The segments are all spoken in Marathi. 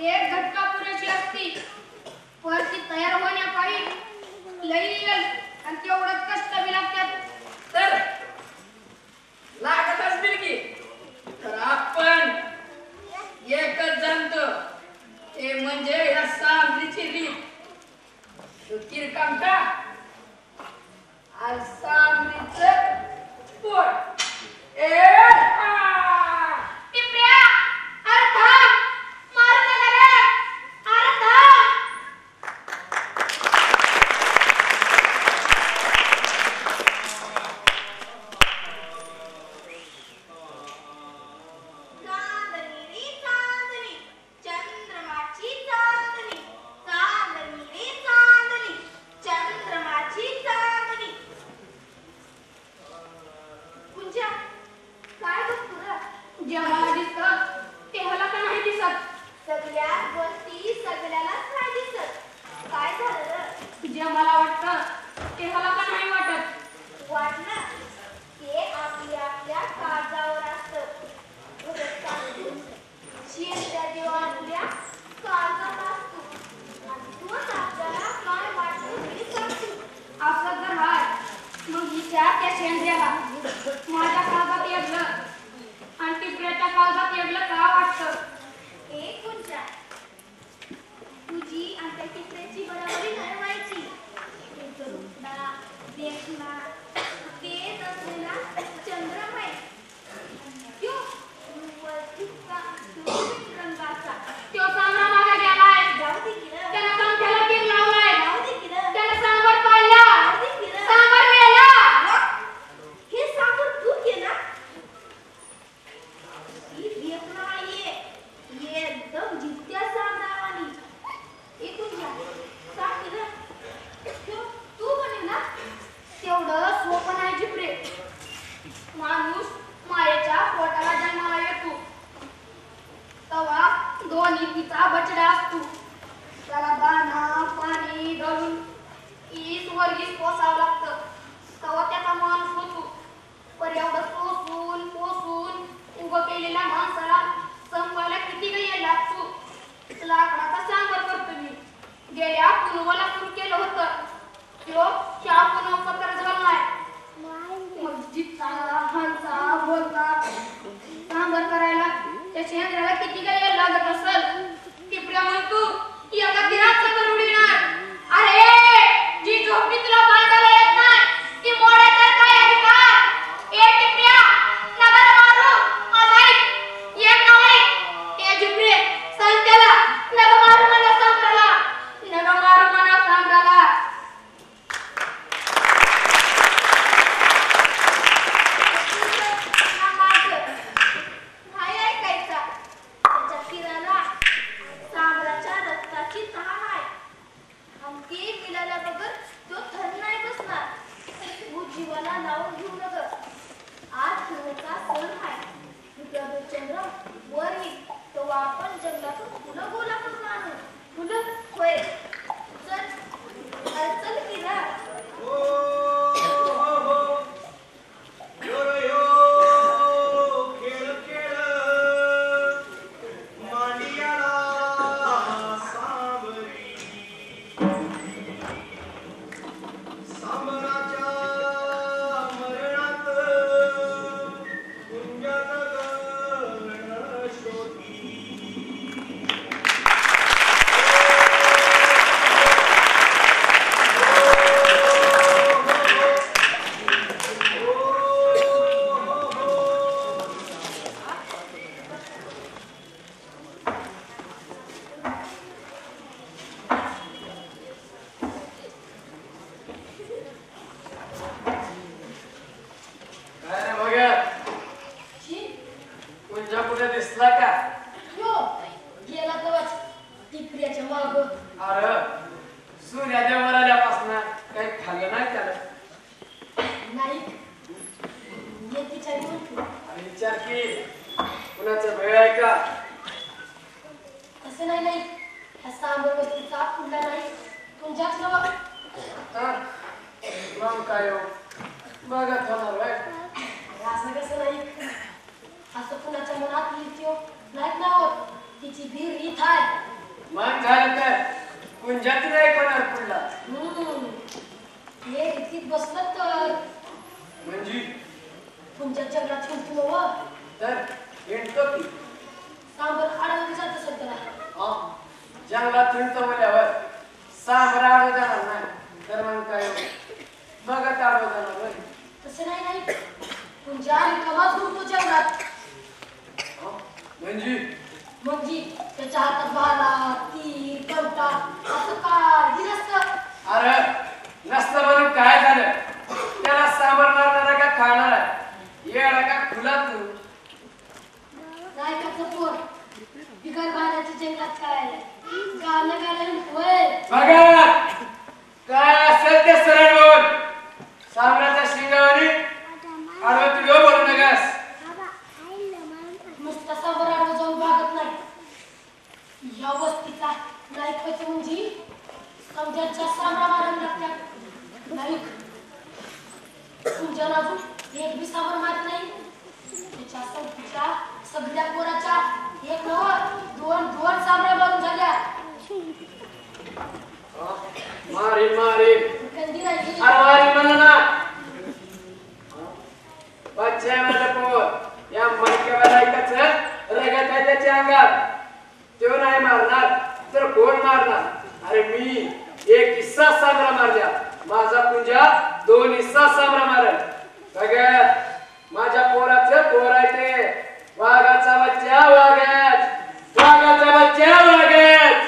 एक घटका पुरेशी असती, पण ती तयार होण्या जे मला वाटतं ते मला पण नाही वाटत. वाटणं ते आपल्या आपल्या काळजावर असतं. शेंद्या देव आपल्या काळजात असतो आणि तोच आपल्याला काय वाटतं हे सांगतो. असं तर हाय. मग विचार त्या शेंद्याला माझ्या काळजात येगलं आणि टिपऱ्याच्या काळजात येगलं का वाटतं? एक गुंजा तुझी आणि त्या टिपऱ्याची बरोबरी ठरवायची. तुझं रुपडा देखना तेज असलेला चंद्रमय त्यो वरतीचा सुरक्षित रंगाचा त्यो सांबरा मागे गेलाय. जाऊ दे की रे. त्याला सांगत्याला तीर लावलाय. जाऊ दे की रे. त्याला सांबर पाडला. जाऊ दे की रे. सांबर मेला. हे सांबर तू केला? ही देखना आहे एकदम जित्या सांबरावानी. एकूण जा सांग की रे. त्यो तू म्हणे ना तेवढं सोपं नाही जिपरे. माणूस मायेच्या पोटाला जन्माला येतो तेव्हा दोन्ही तिचा बछडा असतो. त्याला दाना पाणी घालून ईस वर्गीस पोसावं लागतं तेव्हा त्याचा माणूस होतो. पण एवढं सोसून पोसून उभं केलेल्या माणसाला संपायला किती वेळ लागतो. लाकडाचा सांबर करतो मी. गेल्या कुणवाला सुरू केलं होतं. त्यो ह्या कुणव पत्र झालाय. मग जितका हलता बोलता सांबर करायला त्या शेंद्राला किती वेळ लागत असेल. टिपऱ्या म्हणतो एका दिराचं तर उडीणार. अरे जी झोपडी तुला बांधायला येत नाही ती मोडायचं काय अधिकार? ए टिपऱ्या नगर मारू माझा ऐक. एक नाव ऐक. ए जिपरे सांग त्याला नग मारू म्हणा सांबराला. नग मारू म्हणा सांबराला. नाही ऐकायचा. त्याच्या किराला सांबराच्या रक्ताची तहान आहे आणि ते पिल्याला बघत तो थंड नाही बसणार. तू जीवाला लावून घेऊ नका. आज फुलाचा सण आहे. उद्या चंद्र वर येईल तेव्हा आपण जंगलातून फुलं गोळा करून आणू. फुलं होय चल चल की रा. या वस्तीचा नायकाचं म्हणजे समजाच्या सांबरा मारून नाईक तुमच्या अजून एक बी सामान मारत नाही. त्याच्या संपीच्या सगळ्या पोराच्या एक दोन सामऱ्या मारून झाल्या. मारीन गंदी नाही अरे मारीन म्हणलं ना. बच्चा आहे माझा पोर. या मणक्यावर ऐकायचं रगत आहे त्याच्या अंगात. तो नाही मारणार तर कोण मारणार? अरे मी एक हिस्सा सामरा मारल्या. माझा पुंजा 2 हिस्सा सामरा मारल. सगळ्यात माझ्या पोराचं पोर आहे ते. वाघाचा बच्चा वाघाच. वाघाचा बच्चा वाघाच.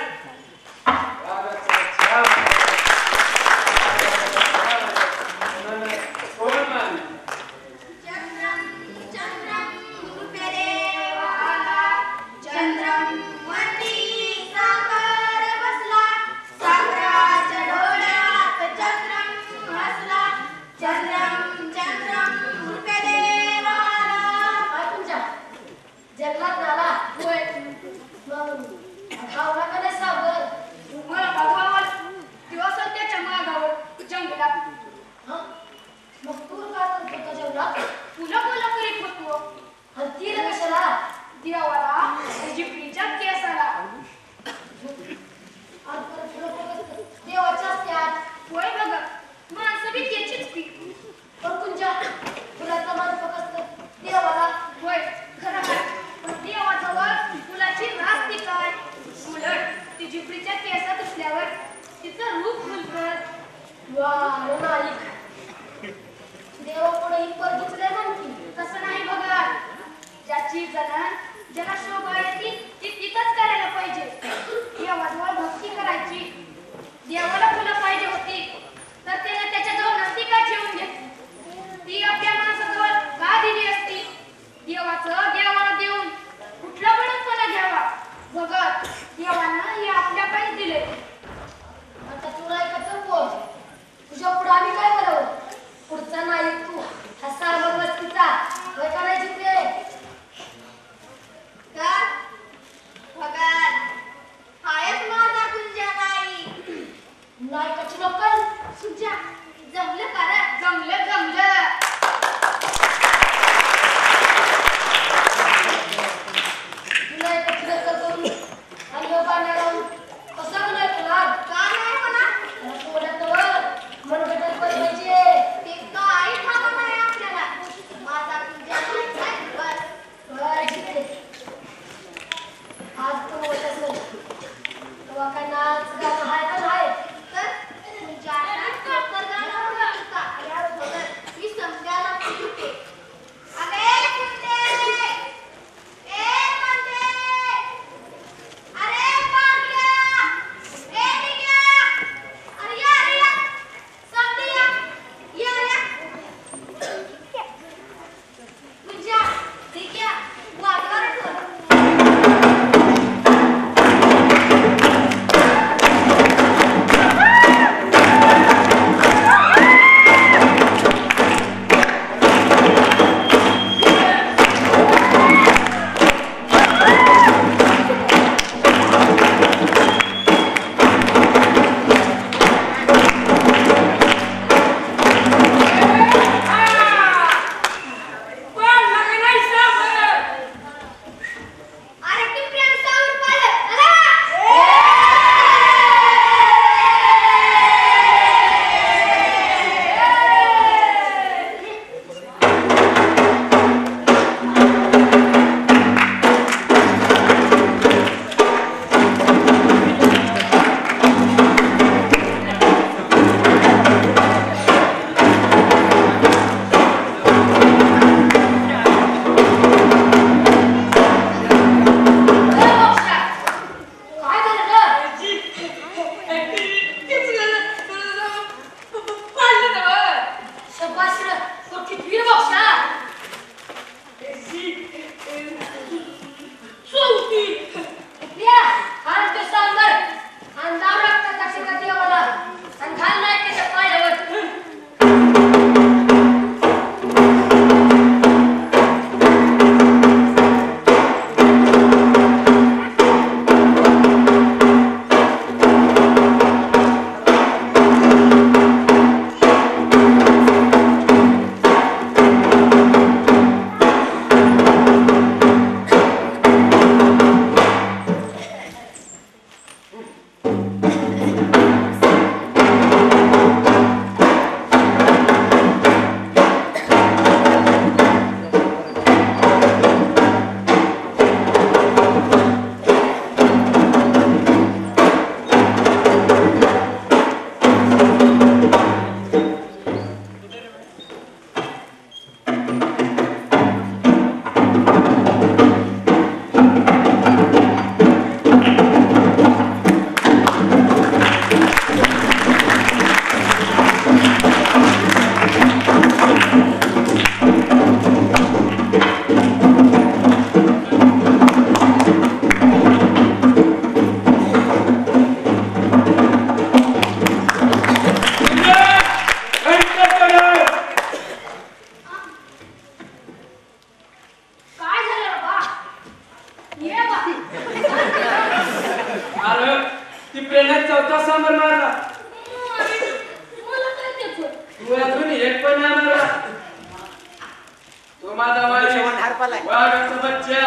वाघाचा बच्चा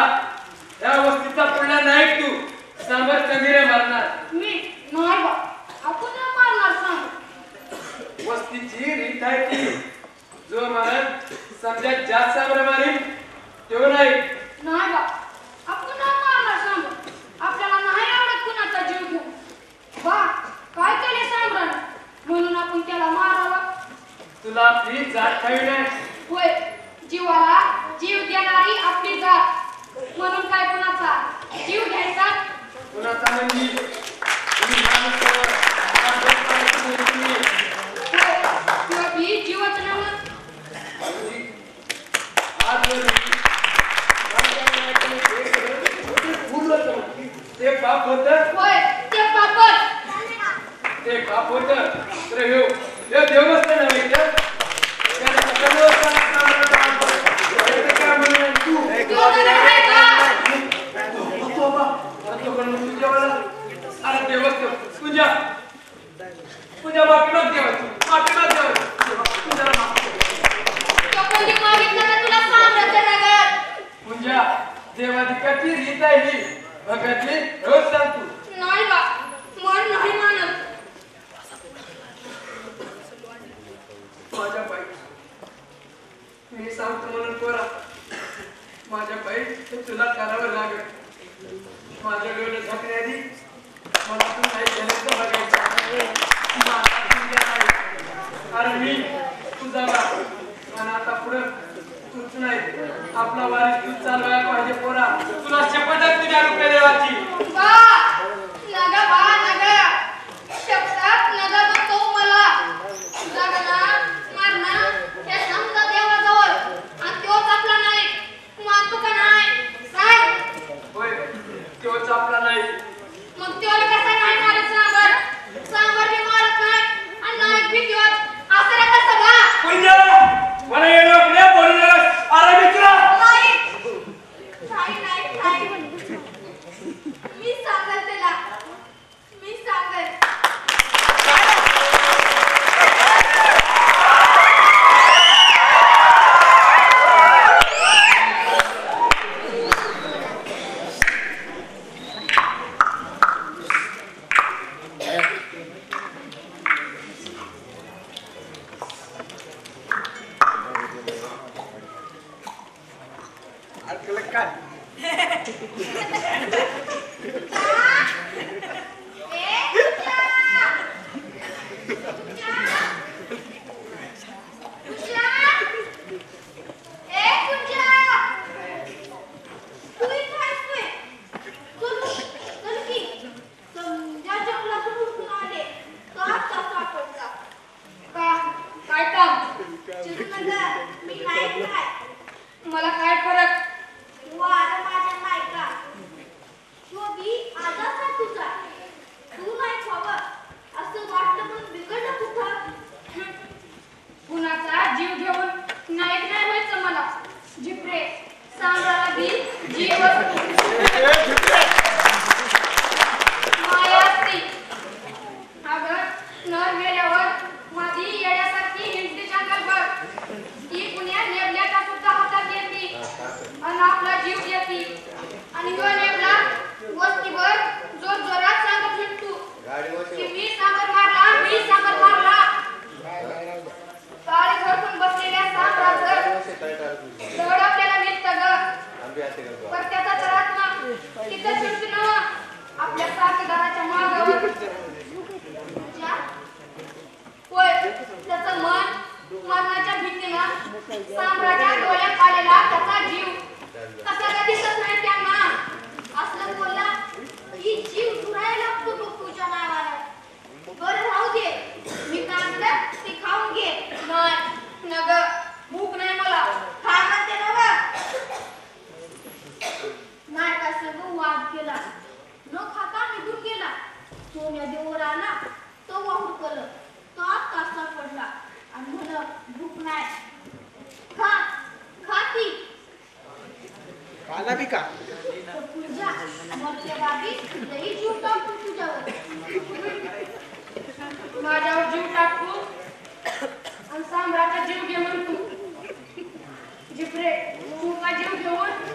या वस्तीचा पुढला नाईक तू सांबर कमीरे मारणार मी नाही बा आपण नाही मारणार सांग वस्तीची रीत आहे ती जो मारत समजा जास्त सांबर मारीन तो नाही नाही बा आपण नाही मारणार सांग आपल्याला नाही आवडत कुणाचा जीव घेऊ बा काय केले सांबराने म्हणून आपण त्याला मारावं तुला आपली जात खावी नाही होय जीवाला जीव देणारी आपली जात म्हणून काय कुणाचा जीव घ्यायचा कुणाचा म्हणजे तुम्ही माणूस होय जीवच नव्हतं ते पाप होत होय ते पापड ते पाप होत तर ह्यो देवस्थ नव्हे तर तुझ्या माफी पुंजा देवाधिकाची रीत आहे ही भगतली रोज सांग तू नाही बा मन नाही मानत माझ्या बाई मी सांगतो म्हणून पोरा माझ्या बाई तुला करावं लागेल माझ्या डोळे झाकण्याआधी मला तू काही जन्म बघायचं अरे मी तुझा बा आणि आता पुढं तूच नाही आपला वारीस तूच चालवायला पाहिजे पोरा तुला शपथ आहे तुझ्या रुपये देवाची बा नगा शब्दात नगा बघतो मला जगना मरणा हे समजा देवाजवळ आणि तोच आपला नाही मानतो का नाही सांग होय तोच आपला नाही मग त्याला कसा नाही मारत सांबर मी मारत नाही आणि नाही भीतीवर असं कसं बा पुंजा मला येणं आपल्या बोलणं अरे मित्रा नाही मी सांगल त्याला मी सांगल काय काम मला काय फरक वार माझ्या नायका तो बी आजाच आहे तुझा तू नाही खावं असं वाटलं पण बिघडलं कुठं कुणाचा जीव घेऊन नाईक नाही व्हायचं मला जिप्रे सांगायला बी जीव माया असती अगं नर गेल्यावर माझी येण्यासारखी हिंदी जंगलभर ती पुण्यात नेबल्याचा सुद्धा हातात येते आणि आपला जीव घेते आणि ह्यो नेबला वस्तीवर जोर जोरात सांगत फिरतो की मी सांबर मारला काळी घरकून बसलेल्या सांबराचं दड आपल्याला मिळतं ग पर त्याचा तर आत्मा तिथं फिरतो ना आपल्या साथीदाराच्या मागावर होय त्याचं मन मरणाच्या भीतीनं सांबराच्या डोळ्यात आलेला त्याचा जीव कसा दिसत नाही त्यांना असलं बोलला की जीव धुरायला लागतो बघ तुझ्या नावानं बरं राहू दे मी काय म्हणलं ते खाऊन घे नाही नग भूक नाही मला खा म्हणते ना बघ नाही का सगळं वाद केला न खाता निघून गेला सोन्या देवर आला तो वाहून केलं तो आत कासा पडला आणि म्हण भूक नाही खा ती पाला बी का तुझ्या मरते बाबी लई जीव टाकतो तुझ्यावर माझ्यावर जीव टाकू आणि सांबराचा जीव घे म्हणतो जिप्रे तू का जीव घेऊन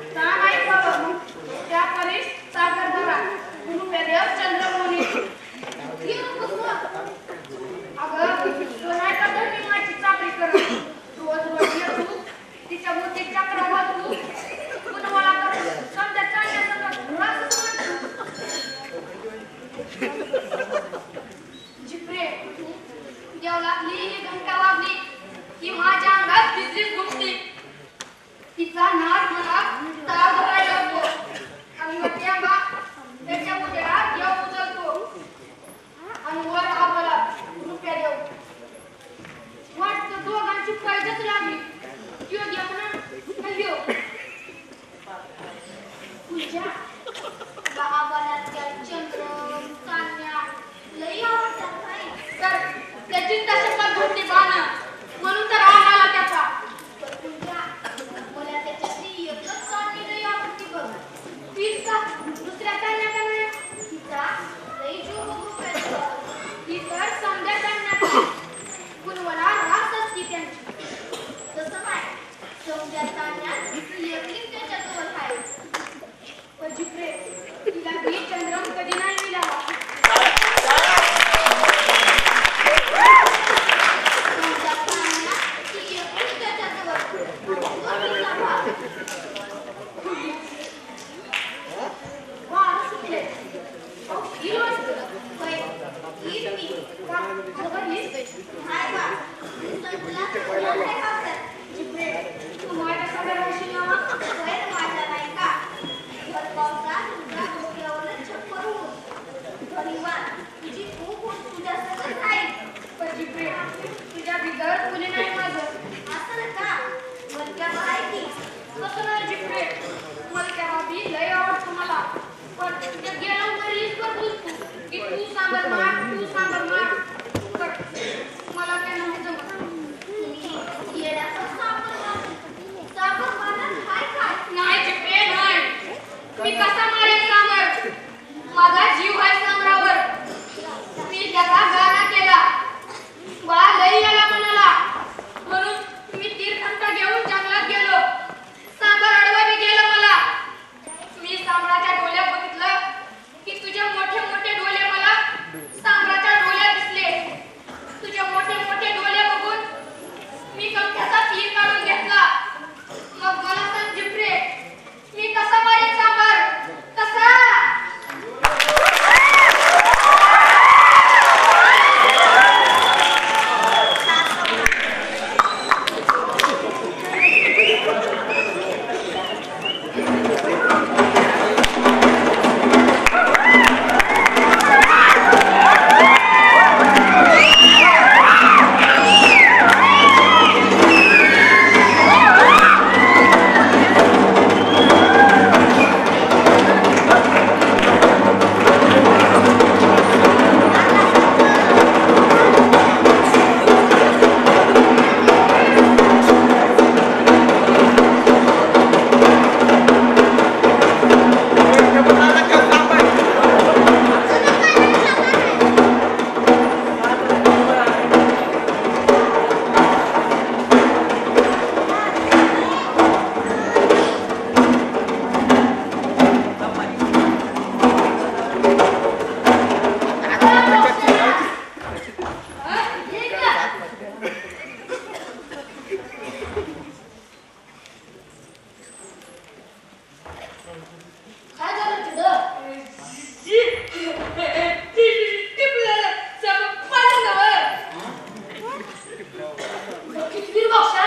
अंगातली ही घंटा वाजली की माझ्या अंगात बिजलीच घुमते. तिचा नाद मला ताव धरायला लागतो आणि मग तेव्हा त्याच्या उजेडात देव उचलतो आणि वर आम्हाला रुपया देऊ. वाटतं दोघांची पैजच लागली. त्यो देव ना ह्यो तुझ्या गावाला चंद्र चांदण्या लई आवडतात नाही. तर त्याची तशात घडली बाण म्हणून तर आम्हाला त्याचा. पण तुझ्या मला त्याच्यातली एकच चांदणी लई आवडती बघ. तीच का दुसऱ्या चालण्या का नाही? तिचा लई जीव बघू पाहिजे. ती तर समजा चालण्यात कुणवला रास असती त्यांची. तसं नाही समजा चांदण्यात एकलीच त्याच्याजवळ आहे. पण जिप्रे तिला बी चंद्रम कधी नाही मिळाला. समजा चांदण्यात ती एकलीच त्याच्याजवळ. तो तिचा भाग. वार सुटले. ही वाजत. होय, हीच मी. का घबरलीस? हाय बा. तुला तुला काय आवडतं? जिप्रे तू माझ्या सगळ्या राशी नावा. होय रे माझ्या नाही का? भर पावसात तुझ्या डोक्यावर छप्पर होऊन. धन्यवाद. तुझी खूप तुझ्या सगळं राहील. पण जिप्रे तुझ्या बिगर कुणी नाही माझं. असं का? मलक्या माहिती. कसं नाही जिप्रे मला त्या बाबी लय आवडतो मला. पण त्या गेलं वरीच वर बुजतो की तू सांबर मार तर मला ते नाही जमत. तुम्ही येण्याचं साबर मानत हाय काय? नाही जिप्रे नाही. मी कसा मारेन सांबर? माझा जीव आहे सांबरावर. मी त्याचा गाणा केला. बा लई याला म्हणाला म्हणून मी तीर्थंकर घेऊन जंगलात गेलो. सांबर अडवा बी गेलं मला. मी सांबराच्या डोळ्यात बघितलं की तुझे मोठे मोठे डोळे मला सांबराच्या डोळ्यात दिसले. तुझे मोठे मोठे डोळे बघून मी कंठ्याचा तीर काढून घेतला. मग मला सांग जिप्रे मी कसा मारेन सांबर? कसा? काय झालं तिथं? किती बक्षा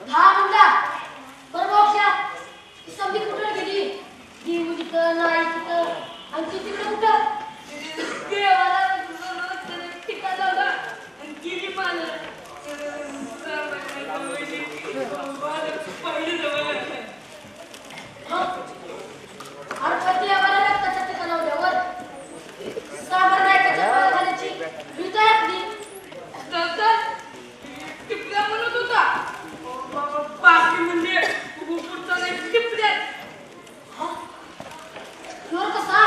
हा म्हणला बरं बक्षा ती समजी कुठं गेली? ती म्हणजे तिथं नाही तिथं आणि ती तिकडे कुठं? अरे पती आम्हाला रक्ताच्या ठिकाणावर साबर नाही त्याच्या घालायची भीत आहे आपली. म्हणत होता बाकी म्हणजे पुढचा नाही टिपल्यात. जोर कसा?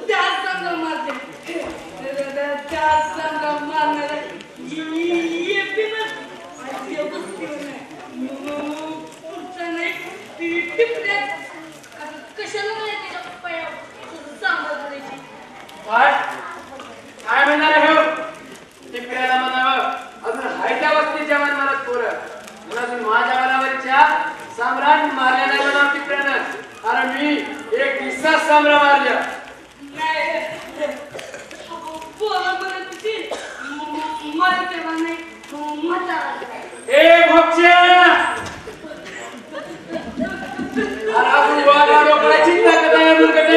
त्याच चांगलं मारते. त्याच चांगलं मारणार सम्राट मारल्या नाही म्हणा मित्रांनो. अरे मी एक किस्सा सम्राट मारल्या. ए भोपच्या अरे आपण वागा डोकळा चिंता करताय मुलगट.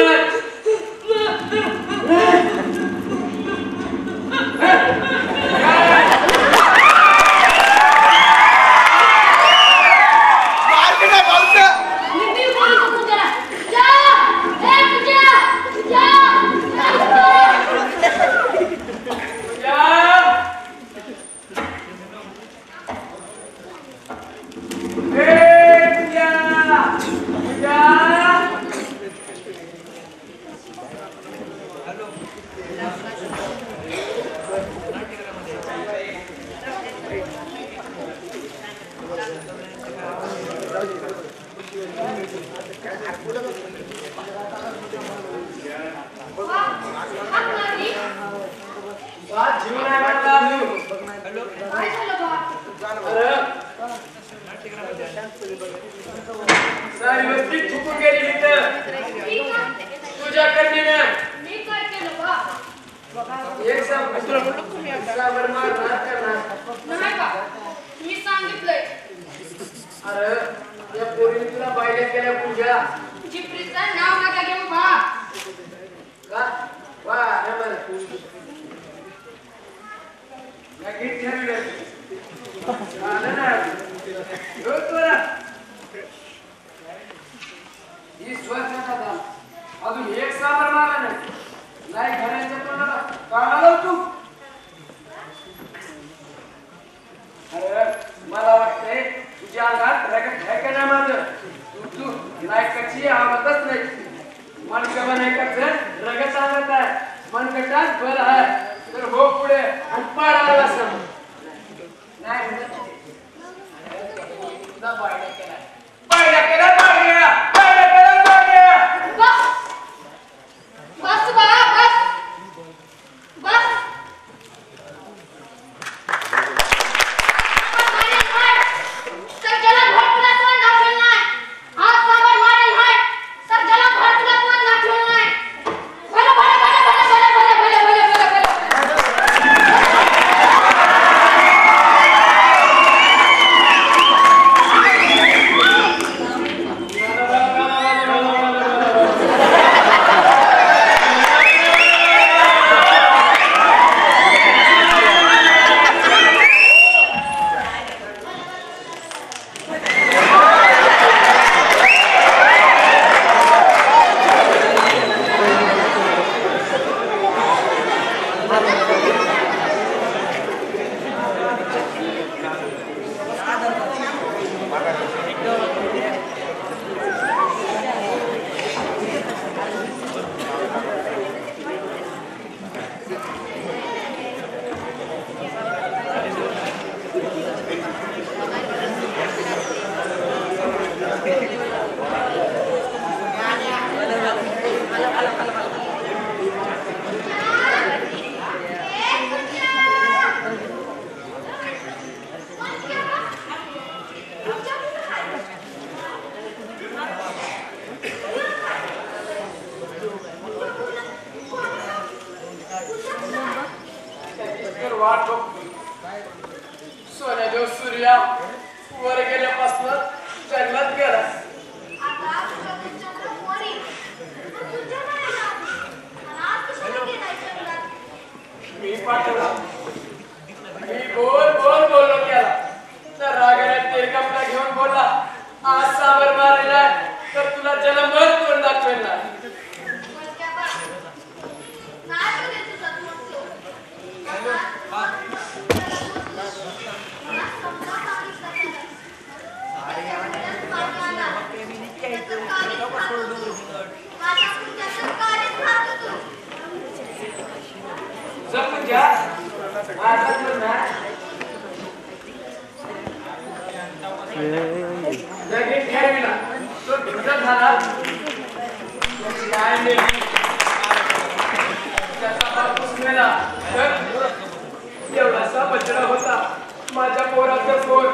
माझ्या पोराचा फोन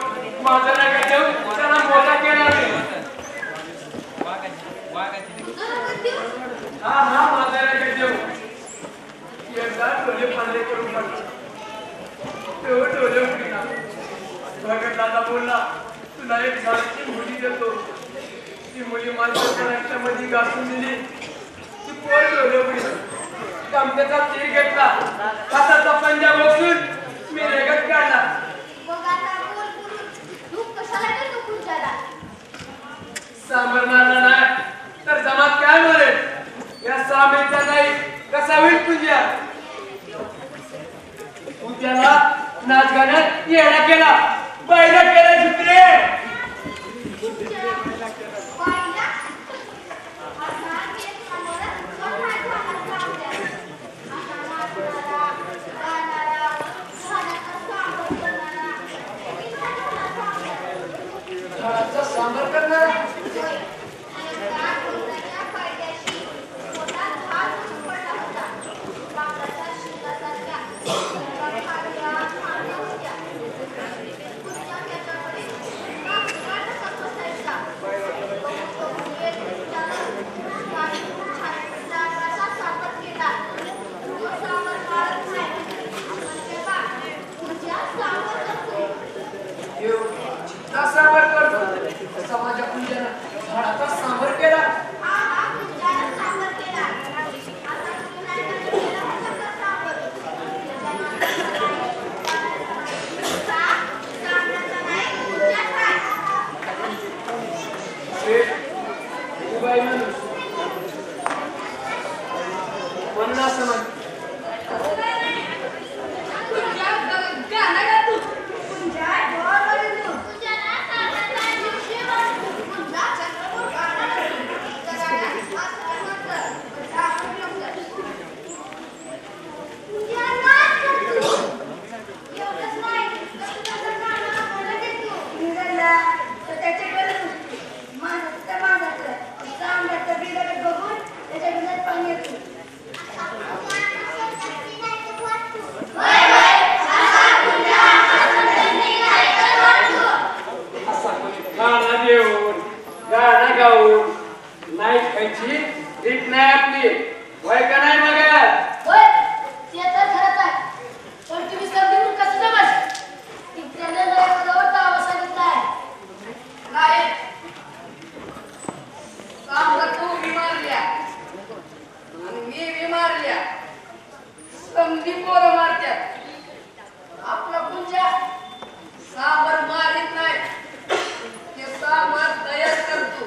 माझा नका देऊ त्याला मोठा केला तुला एक झाडाची मुली देतो. ती मुली माणसाच्या मध्ये घासून दिली. ती पोर डोलवली. कमतेचा तीर घेतला. हाताचा पंजा बसून मी रेगत काढला. मग आता बोल बोलून तू कशाला देतो कुंजाला? सांबर मारला नाही तर जमात काय मारेल? या सामीचा नाही कसा होईल तुझ्या? तू त्याला नाच गाण्यात येडा केला, बैला केला झुकरे. बाईला आता हे समोर कोण नाही कोणाला आवडत. आता नाचणारा, गाणारा, झाडाचा सांबर करणारा, किती कोणाला आवडत. झाडाचा सांबर करणारा एकदा कोणाच्या फायद्याशी मोठा झाड उचलून पडला होता. बांगड्याच्या शिंगासारख्या खांद्या होत्या. कुंजा त्याच्याकडे कापडाचा कप असायचा. डांगराचा सांबर केला. तो सांबर काढत नाही. तेव्हा कुंजा सांबर करतो. देव चित्ता सांबर करतो. तसा माझ्या कुंजानं झाडाचा सांबर केला. हा हा कुंजानं सांबर केला. आता तुम्ही नाही केलं होतं का सांबर? सांबराचा नाही कुंजाचा आहे. शेठ, तू बाई माणूस म्हणून असं म्हण. कुंजाला सांबराचा दिवशी म्हणतो. कुंजा चंद्रपूर गाणं करायला असं म्हणतं. कुंजा नाच करतो. एवढंच नाही तर तुझं गाणं आपल्याला देतो. असा गाणं देऊन गाणं गाऊन नाही खायची रीत नाही आपली. वय का नाही बघा? होय, ते तर खरंच आहे. पण तुम्ही संधी म्हणून कसं जमत? की त्याने नयवजावर दावा सांगितलाय. नाही सांबर तू विमारल्या आणि मी विमारल्या. समधी पोरं मारत्यात. आपला कुंजा सांबर मारित नाही, ते सांबर तयार करतो.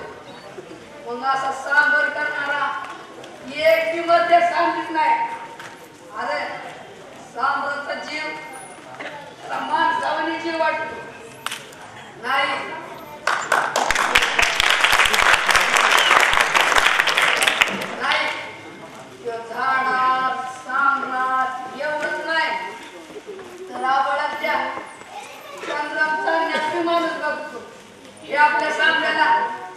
मग असा सांबर करणारा एक बी मध्ये सांगित नाही. अरे सांबराचा जीव माणसावानी जीव वाटतो. नाही नाही त्यो झाडात सांबरात एवढंच नाही तर आवडत्या चंद्राचा माणूस बघतो. हे आपल्या सांबऱ्याला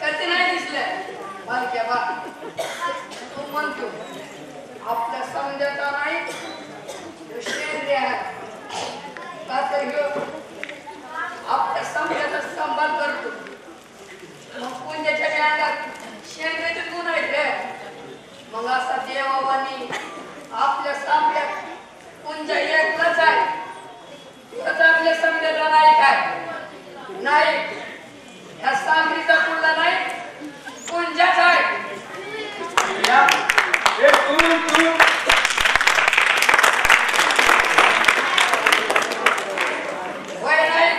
कधी नाही दिसलं. बालक्या बा तू म्हणतो आपल्या समजाचा नाही तो शेंद्रे आहे. का तर ह्यो आपल्या समजाचा सांभाळ करतो. मग कुंजाच्या अंगात शेंद्रेचे गुण आहेत रे. मग असा देवावानी आपल्या सामऱ्यात कुंजा एकलाच आहे. तोच आपल्या समजाचा नाही काय नाही. ह्या सांगरीचा कुठला नाही कुंजाच आहे. या, हे तू वय नाही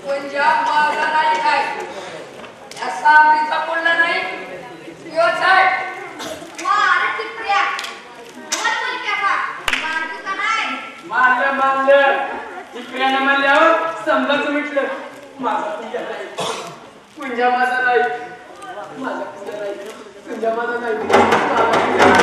कुंजा माझा नाही काय. ह्या सांगरीचा कुठला नाही योच आहे. वारे टिपऱ्या. बोल बोलक्या बा. मारतो का नाही? मानलं इकड्यानं म्हणल्यावर समजाच मिटलं. माझा कुंजा नाही, कुंजा माझा नाही, माझा कुंजा नाही, कुंजा माझा नाही, माझा कुंजा